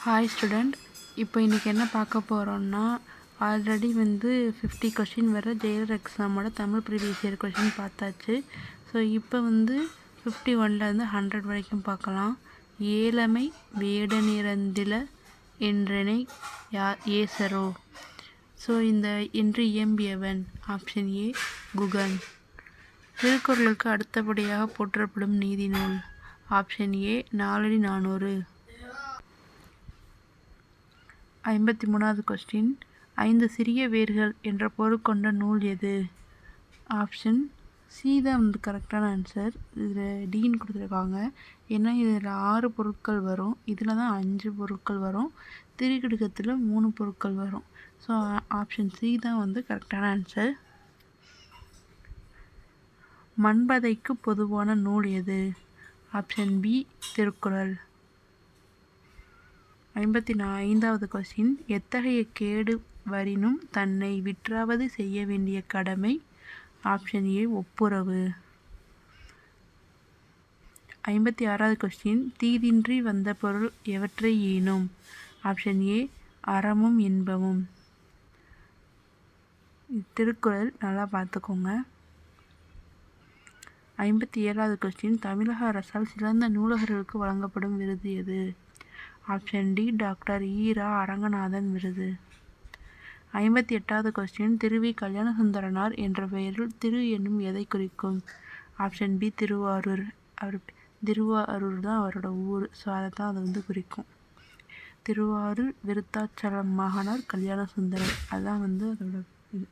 Hi student. இப்போ இன்றைக்கி என்ன பார்க்க போகிறோம்னா, ஆல்ரெடி 50 கொஷின் வர ஜெயிலர் எக்ஸாமோட தமிழ் ப்ரீவியஸ் இயர் கொஷின் பார்த்தாச்சு. ஸோ இப்போ 51லேருந்து 100 வரைக்கும் பார்க்கலாம். ஏழமை வேடநிறந்தில என்றனை ஏசரோ. ஸோ இந்த என்று இயம்பியவன். Option A Guhan. திருக்குறளுக்கு அடுத்தபடியாக போற்றப்படும் நீதி நூல். Option A Naladi 400. 53வது கொஸ்டின். 5 சிறிய வேர்கள் என்ற பொருள் கொண்ட நூல் எது? ஆப்ஷன் சி தான் கரெக்டான ஆன்சர். இதில் டீன்னு கொடுத்துருக்காங்க. ஏன்னா இதில் 6 பொருட்கள் வரும், இதில் தான் 5 பொருட்கள் வரும், திரிகடுகத்தில் 3 பொருட்கள் வரும். ஸோ ஆப்ஷன் சி தான் கரெக்டான ஆன்சர். மண்பதைக்கு பொதுவான நூல் எது? Option B Thirukkural. 55வது கொஸ்டின். எத்தகைய கேடு வரினும் தன்னை விற்றாவது செய்ய வேண்டிய கடமை? ஆப்ஷன் ஏ ஒப்புரவு. 56வது கொஸ்டின். தீதின்றி வந்த பொருள் எவற்றை ஈனும்? ஆப்ஷன் ஏ அறமும் இன்பமும். திருக்குறள் நல்லா பார்த்துக்கோங்க. 57வது கொஸ்டின். தமிழக அரசால் சிறந்த நூலகர்களுக்கு வழங்கப்படும் விருது எது? ஆப்ஷன் டி டாக்டர் ஈரா அரங்கநாதன் விருது. 58வது கொஸ்டின். திருவி கல்யாணசுந்தரனார் என்ற பெயரில் திரு என்னும் எதை குறிக்கும்? Option B Thiruvarur. திருவாரூர் தான் அவரோட ஊர். ஸோ அதை தான் அது குறிக்கும். திருவாரூர் விருத்தாச்சலம் மகனார் கல்யாணசுந்தரன். அதுதான் அதோட இது.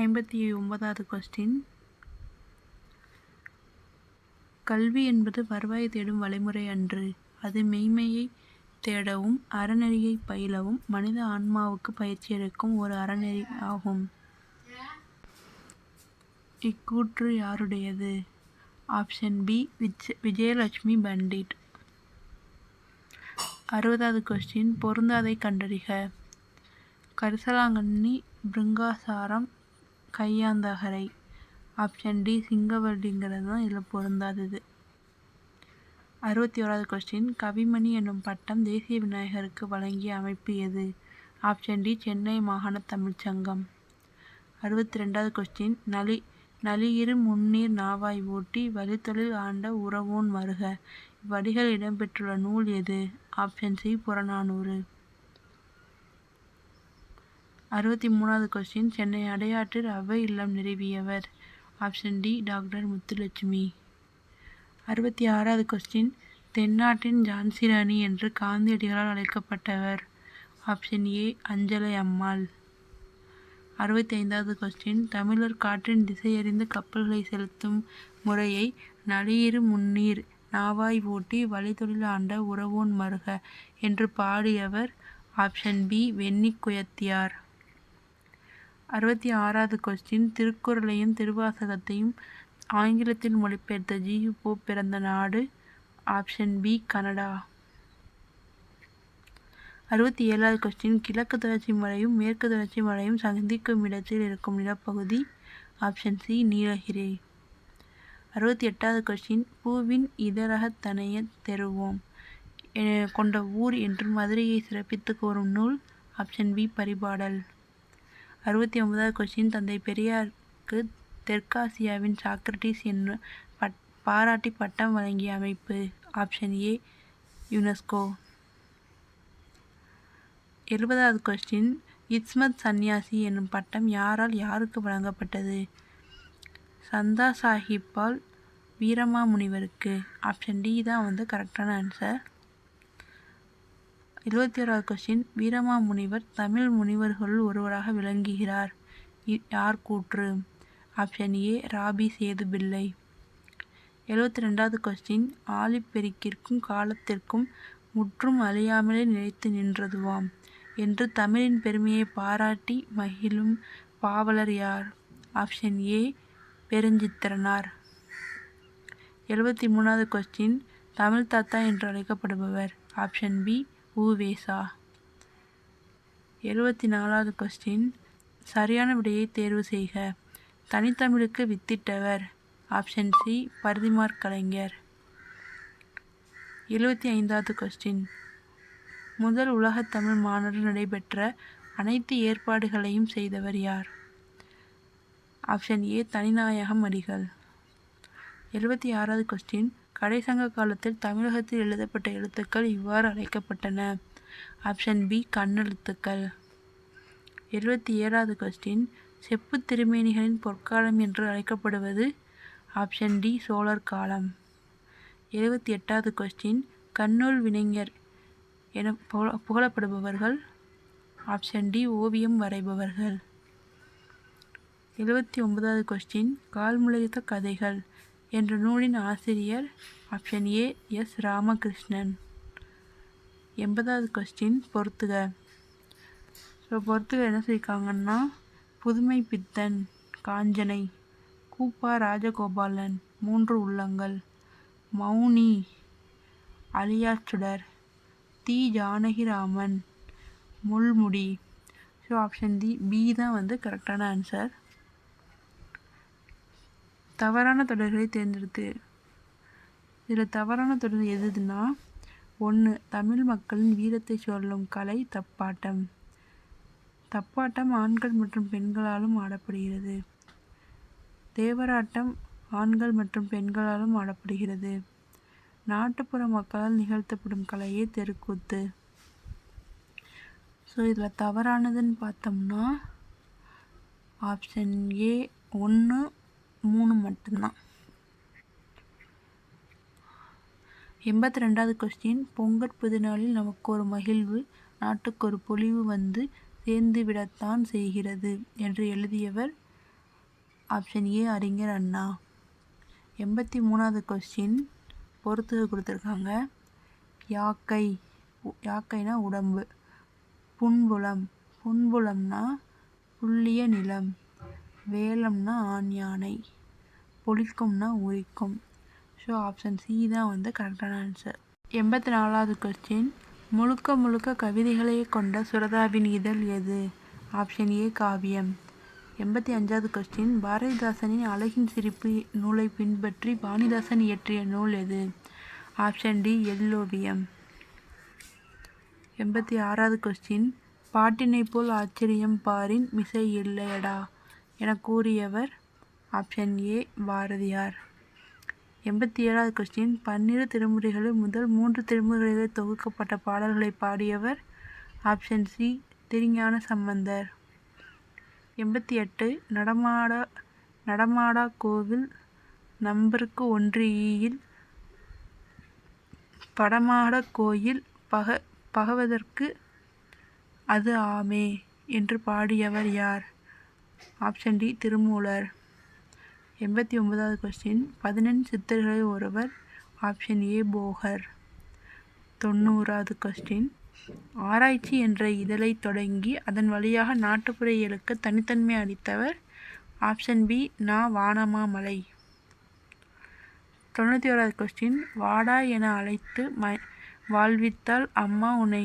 59வது கொஸ்டின். கல்வி என்பது வருவாய் தேடும் வழிமுறை அன்று, அது மெய்மையை தேடவும் அறநெறியை பயிலவும் மனித ஆன்மாவுக்கு பயிற்சி அளிக்கும் ஒரு அறநெறி ஆகும். இக்கூற்று யாருடையது? Option B Vijayalakshmi Pandit. 60வது கொஸ்டின். பொருந்தாதை கண்டறிக. கரிசலாங்கண்ணி பிருங்காசாரம் கையாந்தகரை. ஆப்ஷன் டி சிங்கவல்லிங்கிறது தான் இதில் பொருந்தாதது. 61வது கொஸ்டின். கவிமணி என்னும் பட்டம் தேசிய விநாயகருக்கு வழங்கிய அமைப்பு எது? ஆப்ஷன் டி சென்னை மாகாண தமிழ்ச்சங்கம். 62வது கொஸ்டின். நலியிரு முன்னீர் நாவாய் ஓட்டி வழித்தொழில் ஆண்ட உரவோன் மருக. இவ்வடிகள் இடம்பெற்றுள்ள நூல் எது? Option C Purananuru. 63வது கொஸ்டின். சென்னை அடையாற்றில் அவ்வை இல்லம் நிறுவியவர். Option D doctor Muthulakshmi. 66வது கொஸ்டின். தென்னாட்டின் ஜான்சி ராணி என்று காந்தியடிகளால் அழைக்கப்பட்டவர். Option A Anjalai Ammal. 65வது question. தமிழர் காற்றின் திசையறிந்து கப்பல்களை செலுத்தும் முறையை நலியிரு முன்னீர் நாவாய் ஓட்டி வழித்தொழில் ஆண்ட உரவோன் மருக என்று பாடியவர். Option B Vennikkuyathiyar. 66வது கொஸ்டின். திருக்குறளையும் திருவாசகத்தையும் ஆங்கிலத்தில் மொழிபெயர்த்த ஜி.யு. போப் பிறந்த நாடு. Option B Canada. 67வது கொஸ்டின். கிழக்கு தொடர்ச்சி மலையும் மேற்கு தொடர்ச்சி மலையும் சந்திக்கும் இடத்தில் இருக்கும் நிலப்பகுதி. Option C Nilgiri. 68வது கொஸ்டின். பூவின் இதழகத்தனைய தெருவோம் கொண்ட ஊர் என்று மதுரையை சிறப்பித்து கூறும் நூல். Option B Paripadal. 69வது கொஸ்டின். தந்தை பெரியாருக்கு தெற்காசியாவின் சாக்ரட்டிஸ் என்று பாராட்டி பட்டம் வழங்கிய அமைப்பு. Option A UNESCO. 70வது கொஸ்டின். இஸ்மத் சந்நியாசி என்னும் பட்டம் யாரால் யாருக்கு வழங்கப்பட்டது? சந்தா சாஹிப்பால் வீரமாமுனிவருக்கு. ஆப்ஷன் டி தான் கரெக்டான ஆன்சர். 71வது கொஸ்டின். வீரமாமுனிவர் தமிழ் முனிவர்களுள் ஒருவராக விளங்குகிறார். யார் கூற்று? Option A Rabi Sethupillai. 72வது கொஸ்டின். ஆழிப்பெருக்கிற்கும் காலத்திற்கும் முற்றும் அழியாமலே நிலைத்து நின்றதுவாம் என்று தமிழின் பெருமையை பாராட்டி மகிழும் பாவலர் யார்? Option A Perunchithiranar. 73வது கொஸ்டின். தமிழ் தாத்தா என்று அழைக்கப்படுபவர். Option B U Ve Sa. 74வது கொஸ்டின். சரியான விடையை தேர்வு செய்க. தனித்தமிழுக்கு வித்திட்டவர். Option C Parithimar Kalaignar. 75வது கொஸ்டின். முதல் உலகத் தமிழ் மாநாடு நடைபெற்ற அனைத்து ஏற்பாடுகளையும் செய்தவர் யார்? ஆப்ஷன் ஏ தனிநாயகம் அடிகள். 76வது கொஸ்டின். கடைசங்க காலத்தில் தமிழகத்தில் எழுதப்பட்ட எழுத்துக்கள் இவ்வாறு அழைக்கப்பட்டன. ஆப்ஷன் பி கண்ணெழுத்துக்கள். 77வது கொஸ்டின். செப்பு திருமேனிகளின் பொற்காலம் என்று அழைக்கப்படுவது? ஆப்ஷன் டி சோழர் காலம். 78வது கொஸ்டின். கண்ணூல் வினைஞர் என புகழப்படுபவர்கள்? ஆப்ஷன் டி ஓவியம் வரைபவர்கள். 79வது கொஸ்டின். கால்முளைத்த கதைகள் என்ற நூலின் ஆசிரியர்? Option A S Ramakrishnan. 80வது கொஸ்டின் பொறுத்துக. பொறுத்துக என்ன சொல்லியிருக்காங்கன்னா, புதுமை பித்தன், காஞ்சனை, கூப்பா ராஜகோபாலன், மூன்று உள்ளங்கள், மௌனி, அலியாச்சுடர், தி ஜானகிராமன், முள்முடி. ஸோ ஆப்ஷன் பி தான் கரெக்டான ஆன்சர். தவறான தொடர்களை தேர்ந்தெடுத்து. இதில் தவறான தொடர் எதுனா 1. தமிழ் மக்களின் வீரத்தை சொல்லும் கலை தப்பாட்டம். தப்பாட்டம் ஆண்கள் மற்றும் பெண்களாலும் ஆடப்படுகிறது. தேவராட்டம் ஆண்கள் மற்றும் பெண்களாலும் ஆடப்படுகிறது. நாட்டுப்புற மக்களால் நிகழ்த்தப்படும் கலையே தெருக்கூத்து. ஸோ இதில் தவறானதுன்னு பார்த்தோம்னா ஆப்ஷன் ஏ 1, 3 மட்டும்தான். 82வது கொஸ்டின். பொங்கற் புதுநாளில் நமக்கு ஒரு மகிழ்வு, நாட்டுக்கு ஒரு பொலிவு வந்து சேர்ந்து விடத்தான் செய்கிறது என்று எழுதியவர்? ஆப்ஷன் ஏ அறிஞர் அண்ணா. 83வது கொஸ்டின். பொறுத்துக கொடுத்துருக்காங்க. யாக்கை, யாக்கைனா உடம்பு. புன்புலம், புன்புலம்னா புள்ளிய நிலம். வேலம்னா ஆண் யானை. பொழிக்கும்னா உரிக்கும். ஸோ ஆப்ஷன் சி தான் கரெக்டான ஆன்சர். 84வது கொஸ்டின். முழுக்க முழுக்க கவிதைகளையே கொண்ட சுரதாவின் இதழ் எது? Option A Kaviyam. 85வது கொஸ்டின். பாரதிதாசனின் அழகின் சிரிப்பு நூலை பின்பற்றி வாணிதாசன் இயற்றிய நூல் எது? Option D Elloviyam. 86வது கொஸ்டின். பாட்டினை போல் ஆச்சரியம் பாரின் மிசை இல்லையடா என கூறியவர்? Option A Bharathiyar. 87வது கொஸ்டின். 12 திருமுறைகளில் முதல் 3 திருமுறைகளில் தொகுக்கப்பட்ட பாடல்களை பாடியவர்? Option C Thirugnana Sambandar. 88. நடமாடா கோவில் நம்பருக்கு 1 ஈயில் படமாட கோயில் பகவதற்கு அது ஆமே என்று பாடியவர் யார்? Option D Thirumoolar. 89வது கொஸ்டின். 18 சித்தர்களில் ஒருவர்? Option A Bogar. 90வது கொஸ்டின். ஆராய்ச்சி என்ற இதழை தொடங்கி அதன் வழியாக நாட்டுப்புற இயலுக்கு தனித்தன்மை அளித்தவர்? ஆப்ஷன் பி நா வானமாமலை. 91வது கொஸ்டின். வாடா என அழைத்து வாழ்வித்தால் அம்மா உன்னை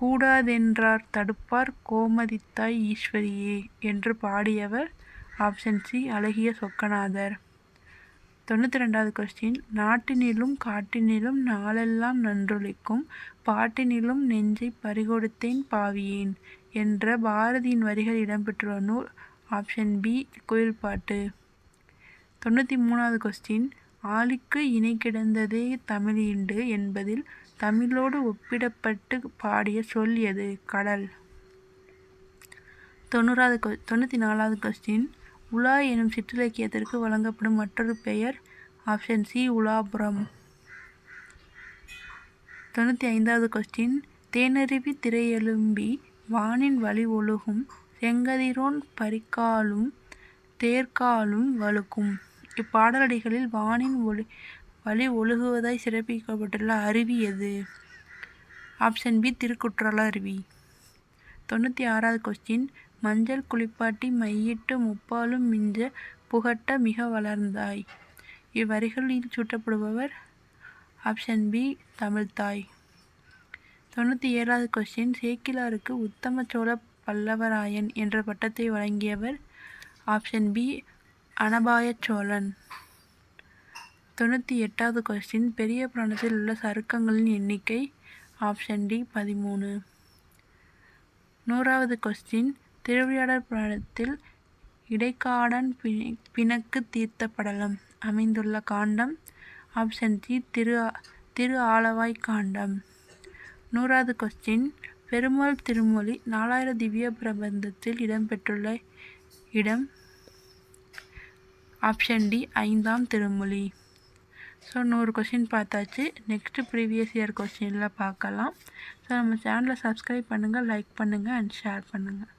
கூடாதென்றார் தடுப்பார் கோமதித்தாய் ஈஸ்வரியே என்று பாடியவர்? ஆப்ஷன் சி அழகிய சொக்கநாதர். 92வது கொஸ்டின். நாட்டினிலும் காட்டினிலும் நாளெல்லாம் நன்றொலிக்கும் பாட்டினிலும் நெஞ்சை பறிகொடுத்தேன் பாவியேன் என்ற பாரதியின் வரிகள் இடம்பெற்றுள்ள நூல்? Option B Kuyil Pattu. 93வது கொஸ்டின். ஆழிக்கு இணை கிடந்ததே தமிழீண்டு என்பதில் தமிழோடு ஒப்பிடப்பட்டு பாடிய சொல் எது? கடல். 94வது கொஸ்டின். உலா எனும் சிற்றிலக்கியத்திற்கு வழங்கப்படும் மற்றொரு பெயர்? ஆப்ஷன் சி உலாபுரம். 95வது கொஸ்டின். தேனருவி திரையெழும்பி வானின் வழி ஒழுகும் செங்கதிரோன் பரிகாலும் தேர்காலும் வழுக்கும். இப்பாடலடிகளில் வானின் வழி ஒழுகுவதாய் சிறப்பிக்கப்பட்டுள்ள அருவி எது? ஆப்ஷன் பி திருக்குற்றால அருவி. 96வது கொஸ்டின். மஞ்சள் குளிப்பாட்டி மையிட்டு முப்பாலும் மிஞ்ச புகட்ட மிக வளர்ந்தாய் இவ்வரிகளில் சூட்டப்படுபவர்? Option B Tamil Thai. 97வது கொஸ்டின். சேக்கிழாருக்கு உத்தம சோழ பல்லவராயன் என்ற பட்டத்தை வழங்கியவர்? Option B Anabaya Cholan. 98வது கொஸ்டின், பெரிய புராணத்தில் உள்ள சருக்கங்களின் எண்ணிக்கை. Option D 13. 100வது கொஸ்டின், திருவிளையாடற் புராணத்தில் இடைக்காடன் பிணக்கு தீர்த்த படலம் அமைந்துள்ள காண்டம். ஆப்ஷன் சி திரு ஆலவாய் காண்டம். 100வது கொஸ்டின், பெருமாள் திருமொழி 4000 திவ்ய பிரபந்தத்தில் இடம்பெற்றுள்ள இடம். ஆப்ஷன் டி 5ஆம் திருமொழி. ஸோ 100 கொஸ்டின் பார்த்தாச்சு. நெக்ஸ்ட்டு ப்ரீவியஸ் இயர் கொஸ்டினில் பார்க்கலாம். ஸோ நம்ம சேனலை சப்ஸ்கிரைப் பண்ணுங்கள், லைக் பண்ணுங்கள் அண்ட் ஷேர் பண்ணுங்கள்.